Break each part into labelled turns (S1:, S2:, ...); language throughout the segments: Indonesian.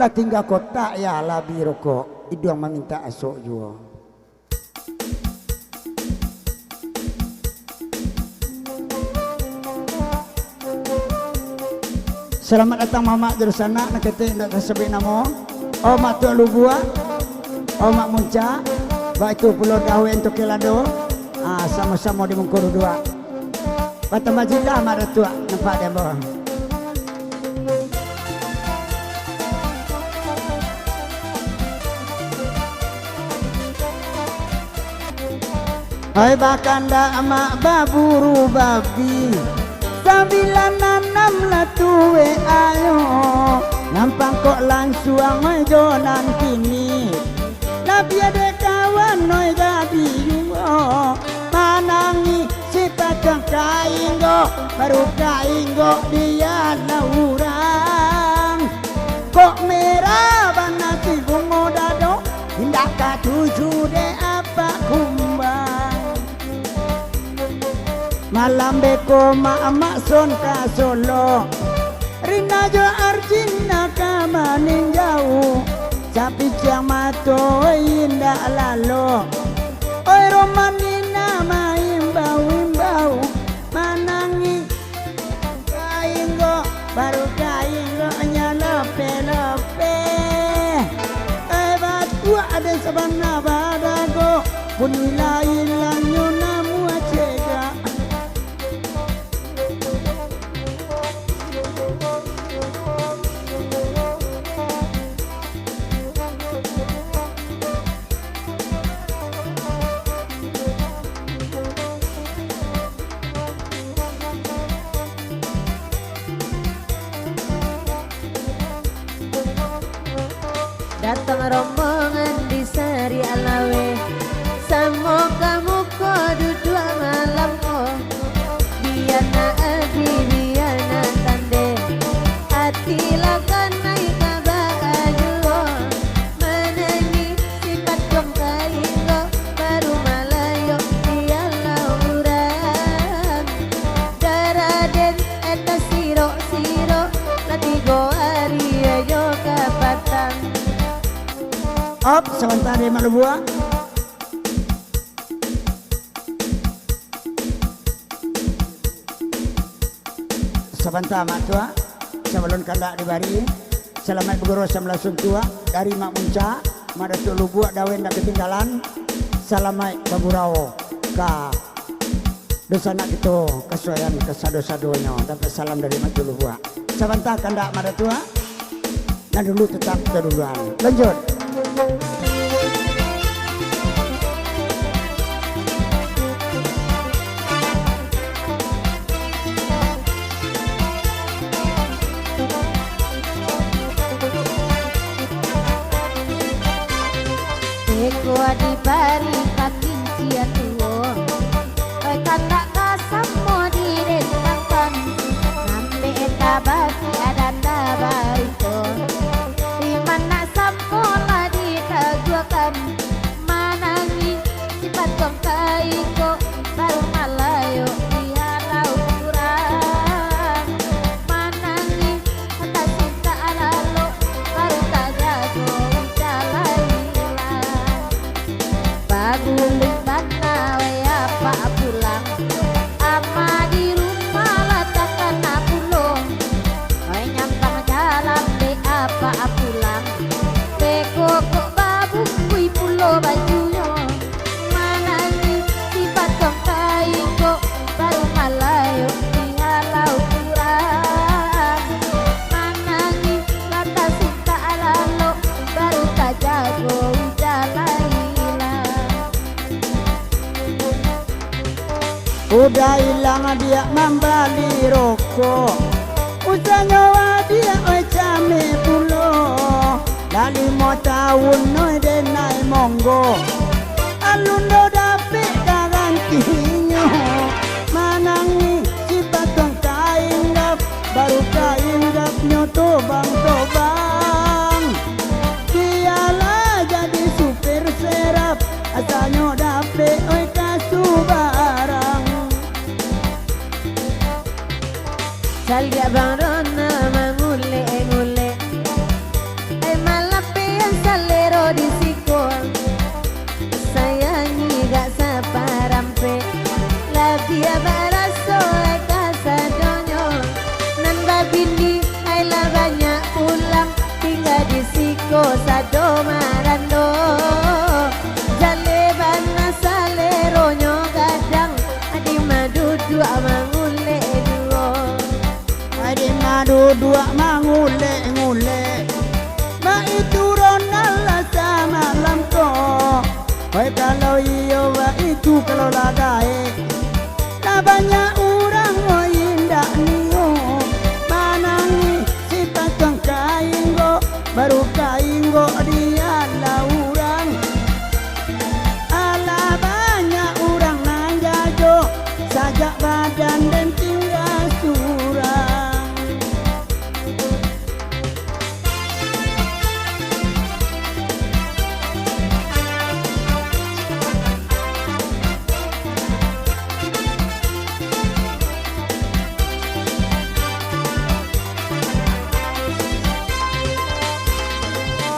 S1: lah tinggal kota ya labi rokok idung meminta asok juga. Selamat datang mama dari sana nak kata nak tersebut nama Omak Tua Lubua Omak Munca baik itu Pulau Dawen untuk Kelado sama-sama di Mengkuru dua Batam Bajidah mak tua nampak dia bawah. Hai bakanda amak baburu babi 966 lah tuwe ayo nampang kok langsuang oi jonan kini nabi ada kawan oi jadi yuo manangi si patang kainggo baru kainggo dia laurang kok merah bana si bungo dado hindak katuju de apa kumbang malam beko mak son ka solo Rina jo arjina ka maning jauh sapi ciang mato indah lalo oi romanina ma imbau manangi kainggo baru kainggo nyalope batu ada sabana badago pun lain nyona muacega
S2: datang rombongan di Sari Alawe samo kamu ko duduk malam ko biana abi biana tande hati lakan naik kabaju menangi sifat dong kaingo baru malayo dia lauran daraden eta siro latigo ari ayo kapatan.
S1: Op, sebentar di Malubua. Sebentar mak tua, sebelum kandak dibari. Selamat berguru langsung tua dari mak Munca, mak Datuk Lubua dawen dak ketinggalan. Selamat bergurau ka dosa nak itu kesuaian kesado-sadonya. Dapat salam dari mak Lubua. Sebentar kandak mak tua. Nah dulu tetap keduluan. Lanjut.
S2: Eko di bari kaking cia tuo oi kata kasamo di dendangkan nambe eta bagi adanda baito di mana sampola ditaguakan manangi sifat kong kaiko baru malayo dihalau kurang manangi kata cinta alalo baru tak jago baguling bana waya pak pulang ama di rumah latakan apulong oi nyampang jalan be apa pulang beko kok babu kui pulo bajuyo manangi sifat kong kaiko baru malayo dihalau kurang manangi lata sinta alalo baru tak jago jalan.
S1: Udah hilang dia membali rokok udah nyawa dia oi came pulo lali mau tahun oi denai monggo alundo dapet garantinya manangi si patong kainggap baru kainggap nyoto bang dialah jadi supir serap asalnya dapet oi kasu barang.
S2: Salya bang rona mangule
S1: Oi kalau iyo wa itu kalau lagae na banyak orang oi indak niyo manangi si patong kainggo baru kainggo dia lah orang ala banyak orang nanjajo sajak badan dan tinggal surang.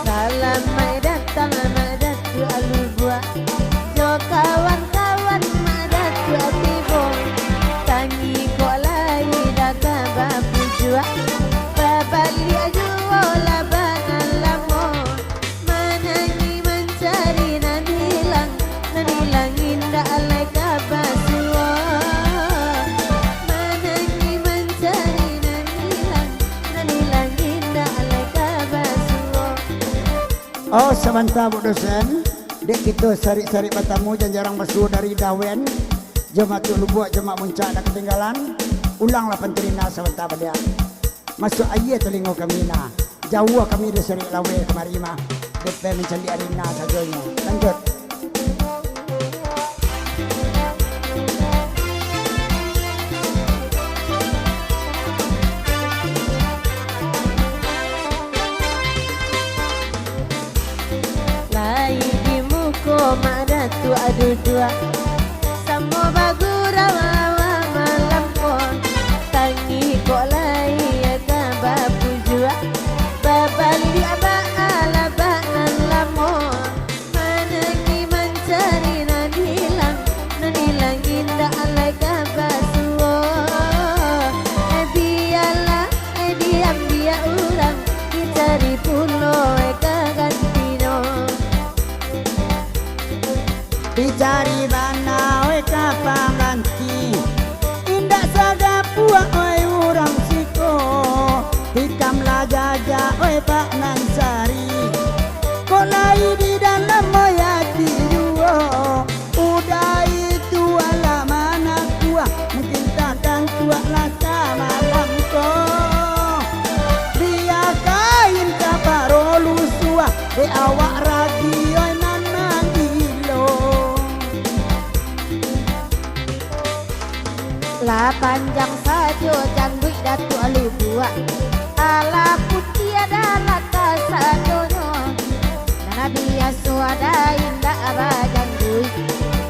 S2: Selamat datang Madatu Alubua, jo kawan-kawan Madatu Atibo, tangi kolai daga babu jua, babali ajuo labanan lamo, manangi mencari nanilang indah alai kabasuo, manangi mencari nanilang indah alai kabasuo.
S1: Oh sebentar Bu dosen, dek kita sari-sari batamu dan jarang masuk dari dawen. Jemaat Lubuak, jemaat Muncak dah ketinggalan. Ulanglah penterina sebentar pada. Masuk ayat telingo kami na. Jauh kami dari sari lawe kemari mah. DP mencari arena sajanya. Lanjut.
S2: Madatu adu dua sama bagura wawa malam pon tangi kolai ya babu jua babali aba ala banan lamo manangi mencari nanilang indah alai kabasuo biarlah diam dia orang dicari pulau kagantino.
S1: Dicari mana we kapang ganti indak saga puak we urang siko hikam la jaja we pak nansari kolai di dalam moyati juo udah itu ala mana kuah mungkin takkan kuah lah malam ko dia kain kaparolu suah de awak ragi oi
S2: lah panjang sajo jangguik Datu Alubua ala putih ada lata sadono nana dia suada indah abah jangguik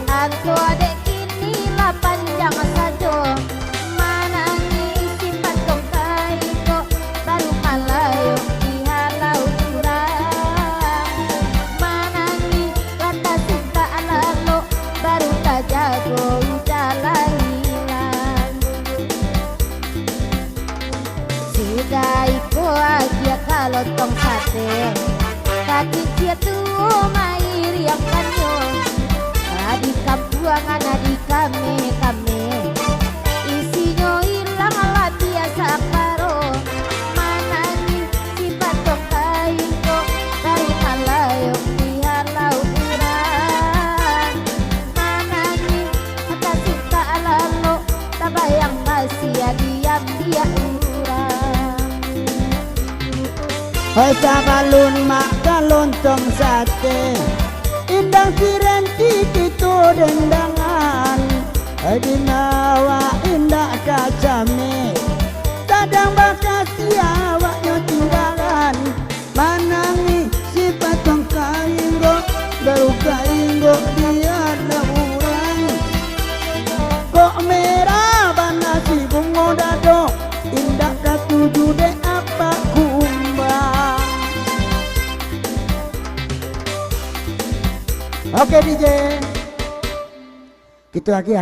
S2: anto adek kini lah panjang sajo manangi isi patong kaiko baru malayo dihalau curang manangi kata cinta alalo baru tak jago jalan. Daiko aja kalau tong sate kaki cia tuh mair yang kanyo di kampuangan di kame isinya hilang lah biasa karo manangi si patong kaiko dari malayo dihalau kurang manangi kata cinta alalo tabayang masih diam dia
S1: Hai sabalun mak kalontong sate indang sirenti gitu dendangan hai dinawa indah kacame kadang bakasi awaknya tinggalan manangi si patong kainggo baru kainggo dia orang kok merah bana si bungo dado indah katuju de apa kumbang. Oke DJ, gitu lagi ya.